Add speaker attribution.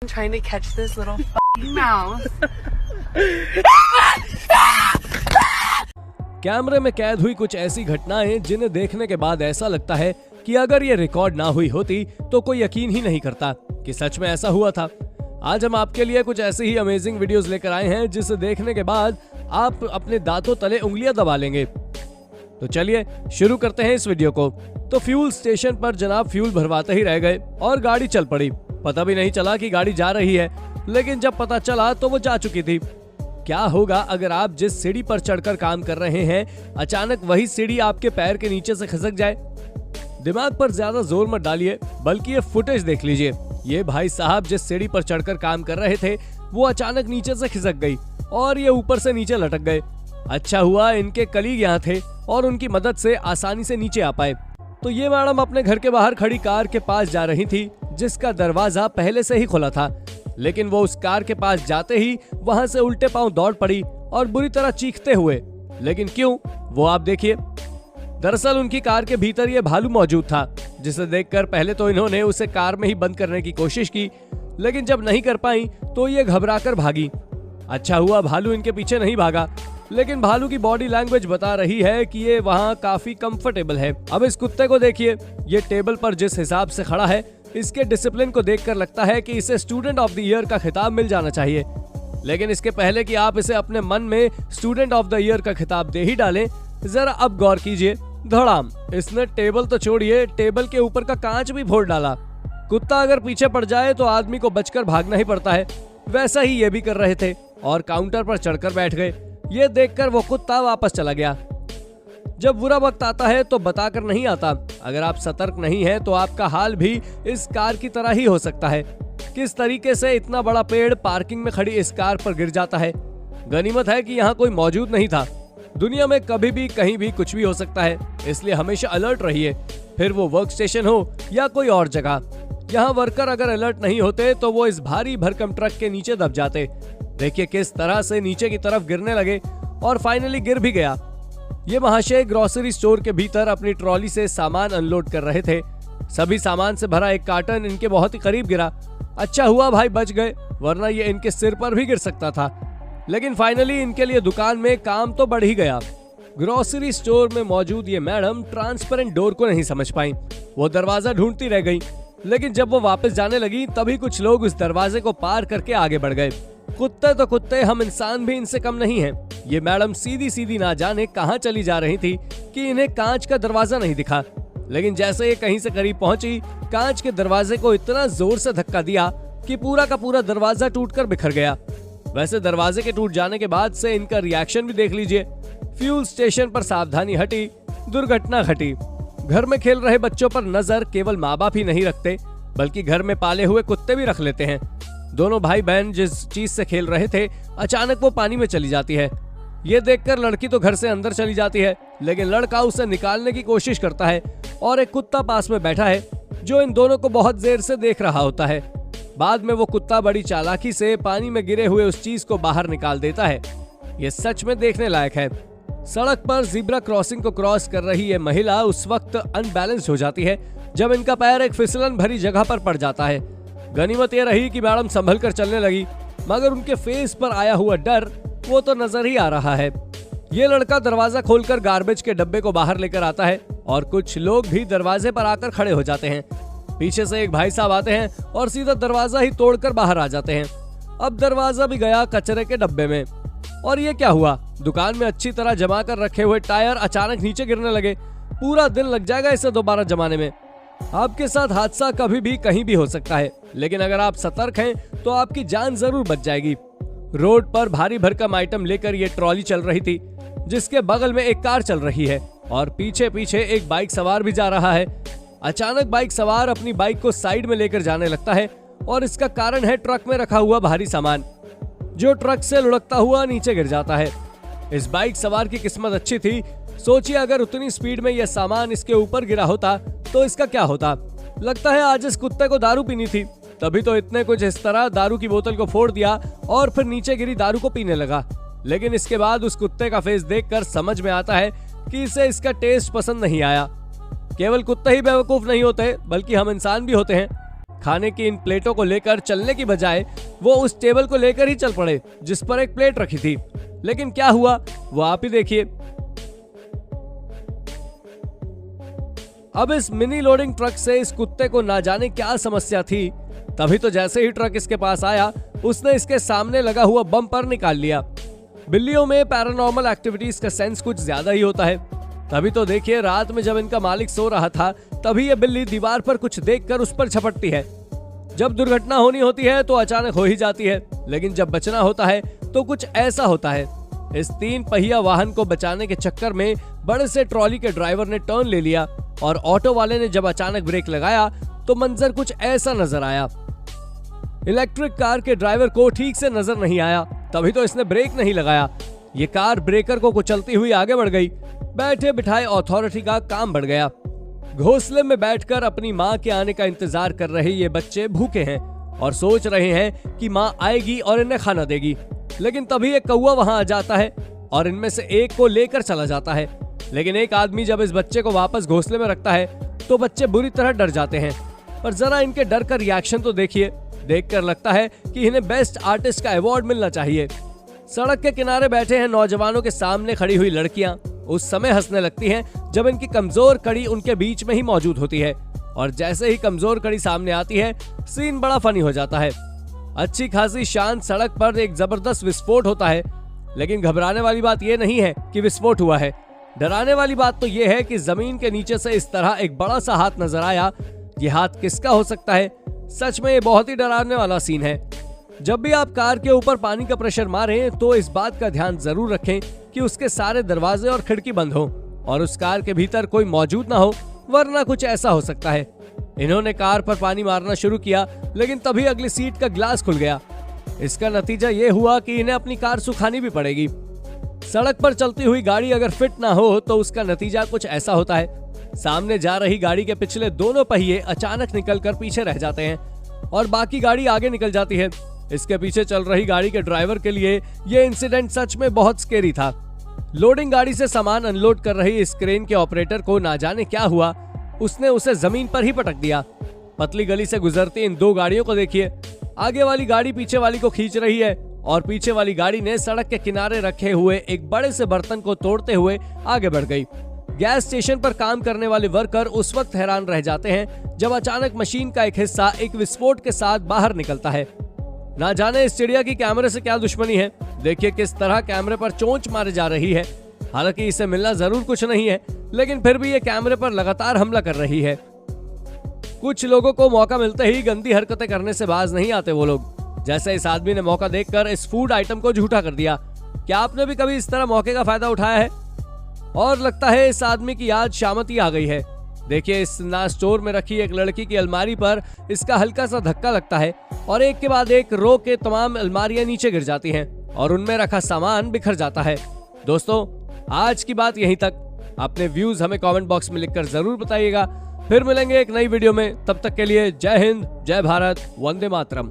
Speaker 1: trying to catch this little mouse.
Speaker 2: कैमरे में कैद हुई कुछ ऐसी घटनाएं जिन्हें देखने के बाद ऐसा लगता है कि अगर ये रिकॉर्ड ना हुई होती तो कोई यकीन ही नहीं करता कि सच में ऐसा हुआ था। आज हम आपके लिए कुछ ऐसी ही अमेजिंग वीडियोस लेकर आए हैं जिसे देखने के बाद आप अपने दांतों तले उंगलियां दबा लेंगे। तो चलिए शुरू करते हैं इस वीडियो को। तो फ्यूल स्टेशन पर जनाब फ्यूल भरवाते ही रह गए और गाड़ी चल पड़ी। पता भी नहीं चला कि गाड़ी जा रही है, लेकिन जब पता चला तो वो जा चुकी थी। क्या होगा अगर आप जिस सीढ़ी पर चढ़कर काम कर रहे हैं अचानक वही सीढ़ी आपके पैर के नीचे से खिसक जाए? दिमाग पर ज्यादा जोर मत डालिए, बल्कि ये फुटेज देख लीजिए। ये भाई साहब जिस सीढ़ी पर चढ़कर काम कर रहे थे वो अचानक नीचे से खिसक गई और ये ऊपर से नीचे लटक गए। अच्छा हुआ इनके कलीग यहाँ थे और उनकी मदद से आसानी से नीचे आ पाए। तो ये मैडम अपने घर के बाहर खड़ी कार के पास जा रही थी जिसका दरवाजा पहले से ही खुला था, लेकिन वो उस कार के पास जाते ही वहां से उल्टे पांव दौड़ पड़ी और बुरी तरह चीखते हुए। लेकिन क्यों, वो आप देखिए। दरअसल उनकी कार के भीतर ये भालू मौजूद था, जिसे देखकर पहले तो इन्होंने उसे कार में ही बंद करने की कोशिश की, लेकिन जब नहीं कर पाई तो ये घबराकर भागी। अच्छा हुआ भालू इनके पीछे नहीं भागा, लेकिन भालू की बॉडी लैंग्वेज बता रही है कि ये वहाँ काफी कंफर्टेबल है। अब इस कुत्ते को देखिए, ये टेबल पर जिस हिसाब से खड़ा है, इसके डिसिप्लिन को देखकर लगता है कि इसे स्टूडेंट ऑफ द ईयर का खिताब मिल जाना चाहिए। लेकिन इसके पहले कि आप इसे अपने मन में स्टूडेंट ऑफ द ईयर का खिताब दे ही डालें, जरा अब गौर कीजिए। धड़ाम, इसने टेबल तो छोड़िए, टेबल के ऊपर का कांच भी फोड़ डाला। कुत्ता अगर पीछे पड़ जाए तो आदमी को बचकर भागना ही पड़ता है, वैसा ही ये भी कर रहे थे और काउंटर पर चढ़कर बैठ गए। ये देखकर वो कुत्ता वापस चला गया। जब बुरा वक्त आता है तो बताकर नहीं आता। अगर आप सतर्क नहीं हैं तो आपका हाल भी इस कार की तरह ही हो सकता है। किस तरीके से इतना बड़ा पेड़ पार्किंग में खड़ी इस कार पर गिर जाता है। गनीमत है कि यहाँ कोई मौजूद नहीं था। दुनिया में कभी भी कहीं भी कुछ भी हो सकता है, इसलिए हमेशा अलर्ट रहिए, फिर वो वर्क स्टेशन हो या कोई और जगह। यहाँ वर्कर अगर अलर्ट नहीं होते तो वो इस भारी भरकम ट्रक के नीचे दब जाते। देखिए किस तरह से नीचे की तरफ गिरने लगे और फाइनली गिर भी गया। ये महाशय ग्रोसरी स्टोर के भीतर अपनी ट्रॉली से सामान अनलोड कर रहे थे। सभी सामान से भरा एक कार्टन इनके बहुत ही करीब गिरा। अच्छा हुआ भाई बच गए, वरना ये इनके सिर पर भी गिर सकता था। लेकिन फाइनली इनके लिए दुकान में काम तो बढ़ ही गया। ग्रोसरी स्टोर में मौजूद ये मैडम ट्रांसपेरेंट डोर को नहीं समझ पाई। वो दरवाजा ढूंढती रह गई, लेकिन जब वो वापस जाने लगी तभी कुछ लोग उस दरवाजे को पार करके आगे बढ़ गए। कुत्ते तो कुत्ते, हम इंसान भी इनसे कम नहीं हैं। ये मैडम सीधी सीधी ना जाने कहां चली जा रही थी कि इन्हें कांच का दरवाजा नहीं दिखा। लेकिन जैसे ये कहीं से करीब पहुंची, कांच के दरवाजे को इतना जोर से धक्का दिया कि पूरा का पूरा दरवाजा टूटकर बिखर गया। वैसे दरवाजे के टूट जाने के बाद से इनका रिएक्शन भी देख लीजिए। फ्यूल स्टेशन पर सावधानी हटी, दुर्घटना घटी। घर में खेल रहे बच्चों पर नजर केवल माँ बाप ही नहीं रखते, बल्कि घर में पाले हुए कुत्ते भी रख लेते हैं। दोनों भाई बहन जिस चीज से खेल रहे थे अचानक वो पानी में चली जाती है। ये देखकर लड़की तो घर से अंदर चली जाती है, लेकिन लड़का उसे निकालने की कोशिश करता है और एक कुत्ता पास में बैठा है जो इन दोनों को बहुत देर से देख रहा होता है। बाद में वो कुत्ता बड़ी चालाकी से पानी में गिरे हुए उस चीज को बाहर निकाल देता है। ये सच में देखने लायक है। सड़क पर ज़ेब्रा क्रॉसिंग को क्रॉस कर रही ये महिला उस वक्त अनबैलेंस्ड हो जाती है जब इनका पैर एक फिसलन भरी जगह पर पड़ जाता है। गनीमत यह रही कि मैडम संभल कर चलने लगी, मगर उनके फेस पर आया हुआ डर वो तो नजर ही आ रहा है। ये लड़का दरवाजा खोलकर गार्बेज के डब्बे को बाहर लेकर आता है और कुछ लोग भी दरवाजे पर आकर खड़े हो जाते हैं। पीछे से एक भाई साहब आते हैं और सीधा दरवाजा ही तोड़कर बाहर आ जाते हैं। अब दरवाजा भी गया कचरे के डब्बे में। और ये क्या हुआ, दुकान में अच्छी तरह जमा कर रखे हुए टायर अचानक नीचे गिरने लगे। पूरा दिन लग जाएगा इसे दोबारा जमाने में। आपके साथ हादसा कभी भी कहीं भी हो सकता है, लेकिन अगर आप सतर्क हैं तो आपकी जान जरूर बच जाएगी। रोड पर भारी भरकम आइटम लेकर ये ट्रॉली चल रही थी, जिसके बगल में एक कार चल रही है और पीछे पीछे एक बाइक सवार भी जा रहा है। अचानक बाइक सवार अपनी बाइक को साइड में लेकर जाने लगता है और इसका कारण है ट्रक में रखा हुआ भारी सामान, जो ट्रक से लुढ़कता हुआ नीचे गिर जाता है। इस बाइक सवार की किस्मत अच्छी थी। सोचिए अगर उतनी स्पीड में यह सामान इसके ऊपर गिरा होता तो इसका क्या होता। लगता है आज इस कुत्ते को दारू पीनी थी, तभी तो इतने कुछ इस तरह दारू की बोतल को फोड़ दिया और फिर नीचे गिरी दारू को पीने लगा। लेकिन इसके बाद उस कुत्ते का फेस देखकर समझ में आता है कि इसे इसका टेस्ट पसंद नहीं आया। केवल कुत्ते ही बेवकूफ नहीं होते, बल्कि हम इंसान भी होते हैं। खाने की इन प्लेटों को लेकर चलने की बजाय वो उस टेबल को लेकर ही चल पड़े जिस पर एक प्लेट रखी थी। लेकिन क्या हुआ वो आप ही देखिए। अब इस मिनी लोडिंग ट्रक से इस कुत्ते को ना जाने क्या समस्या थी, तभी तो जैसे ही ट्रक इसके पास आया उसने इसके सामने लगा हुआ बम्पर निकाल लिया। बिल्लियों में पैरानॉर्मल एक्टिविटीज का सेंस कुछ ज्यादा ही होता है। तभी तो देखिए रात में जब इनका मालिक सो रहा था तभी ये बिल्ली दीवार पर कुछ देखकर उस पर झपटती है। जब दुर्घटना होनी होती है तो अचानक हो ही जाती है, लेकिन जब बचना होता है तो कुछ ऐसा होता है। इस 3 पहिया वाहन को बचाने के चक्कर में बड़े से ट्रॉली के ड्राइवर ने टर्न ले लिया और ऑटो वाले ने जब अचानक ब्रेक लगाया तो मंजर कुछ ऐसा नजर आया। इलेक्ट्रिक कार के ड्राइवर को ठीक से नजर नहीं आया, तभी तो इसने ब्रेक नहीं लगाया। ये कार ब्रेकर को कुचलती हुई आगे बढ़ गई। बैठे बिठाए अथॉरिटी का काम बढ़ गया। घोंसले में बैठकर अपनी माँ के आने का इंतजार कर रहे ये बच्चे भूखे हैं और सोच रहे हैं कि माँ आएगी और इन्हें खाना देगी। लेकिन तभी एक कौवा वहां आ जाता है और इनमें से एक को लेकर चला जाता है। लेकिन एक आदमी जब इस बच्चे को वापस घोंसले में रखता है तो बच्चे बुरी तरह डर जाते हैं। पर जरा इनके डर का रिएक्शन तो देखिए। देखकर लगता है कि इन्हें बेस्ट आर्टिस्ट का अवार्ड मिलना चाहिए। सड़क के किनारे बैठे हैं नौजवानों के सामने खड़ी हुई लड़कियां उस समय हंसने लगती हैं जब इनकी कमजोर कड़ी उनके बीच में ही मौजूद होती है, और जैसे ही कमजोर कड़ी सामने आती है सीन बड़ा फनी हो जाता है। अच्छी खासी शांत सड़क पर एक जबरदस्त विस्फोट होता है। लेकिन घबराने वाली बात यह नहीं है कि विस्फोट हुआ है, डराने वाली बात तो यह है कि जमीन के नीचे से इस तरह एक बड़ा सा हाथ नजर आया। ये हाथ किसका हो सकता है? सच में ये बहुत ही डराने वाला सीन है। जब भी आप कार के ऊपर पानी का प्रेशर मारें तो इस बात का ध्यान जरूर रखें कि उसके सारे दरवाजे और खिड़की बंद हो और उस कार के भीतर कोई मौजूद ना हो, वरना कुछ ऐसा हो सकता है। इन्होंने कार पर पानी मारना शुरू किया, लेकिन तभी अगली सीट का ग्लास खुल गया। इसका नतीजा ये हुआ कि इन्हें अपनी कार सुखानी भी पड़ेगी। सड़क पर चलती हुई गाड़ी अगर फिट ना हो तो उसका नतीजा कुछ ऐसा होता है। सामने जा रही गाड़ी के पिछले दोनों पहिए अचानक निकलकर पीछे रह जाते हैं और बाकी गाड़ी आगे निकल जाती है। इसके पीछे चल रही गाड़ी के ड्राइवर के लिए ये इंसिडेंट सच में बहुत स्केरी था। लोडिंग गाड़ी से सामान अनलोड कर रही इस क्रेन के ऑपरेटर को ना जाने क्या हुआ, उसने उसे जमीन पर ही पटक दिया। पतली गली से गुजरती इन 2 गाड़ियों को देखिए। आगे वाली गाड़ी पीछे वाली को खींच रही है और पीछे वाली गाड़ी ने सड़क के किनारे रखे हुए एक बड़े से बर्तन को तोड़ते हुए आगे बढ़ गई। गैस स्टेशन पर काम करने वाले वर्कर उस वक्त हैरान रह जाते हैं जब अचानक मशीन का एक हिस्सा एक विस्फोट के साथ बाहर निकलता है। ना जाने इस चिड़िया की कैमरे से क्या दुश्मनी है। देखिए किस तरह कैमरे पर चोंच मारे जा रही है। हालांकि इसे मिलना जरूर कुछ नहीं है, लेकिन फिर भी ये कैमरे पर लगातार हमला कर रही है। कुछ लोगों को मौका मिलते ही गंदी हरकतें करने से बाज नहीं आते वो लोग। जैसे इस आदमी ने मौका देखकर इस फूड आइटम को झूठा कर दिया। क्या आपने भी कभी इस तरह मौके का फायदा उठाया है? और लगता है इस आदमी की याद शामती आ गई है। देखिए इस ना स्टोर में रखी एक लड़की की अलमारी पर इसका हल्का सा धक्का लगता है और एक के बाद एक रो के तमाम अलमारियां नीचे गिर जाती हैं और उनमें रखा सामान बिखर जाता है। दोस्तों आज की बात यहीं तक। अपने व्यूज हमें कमेंट बॉक्स में लिखकर जरूर बताइएगा। फिर मिलेंगे एक नई वीडियो में, तब तक के लिए जय हिंद, जय भारत, वंदे मातरम।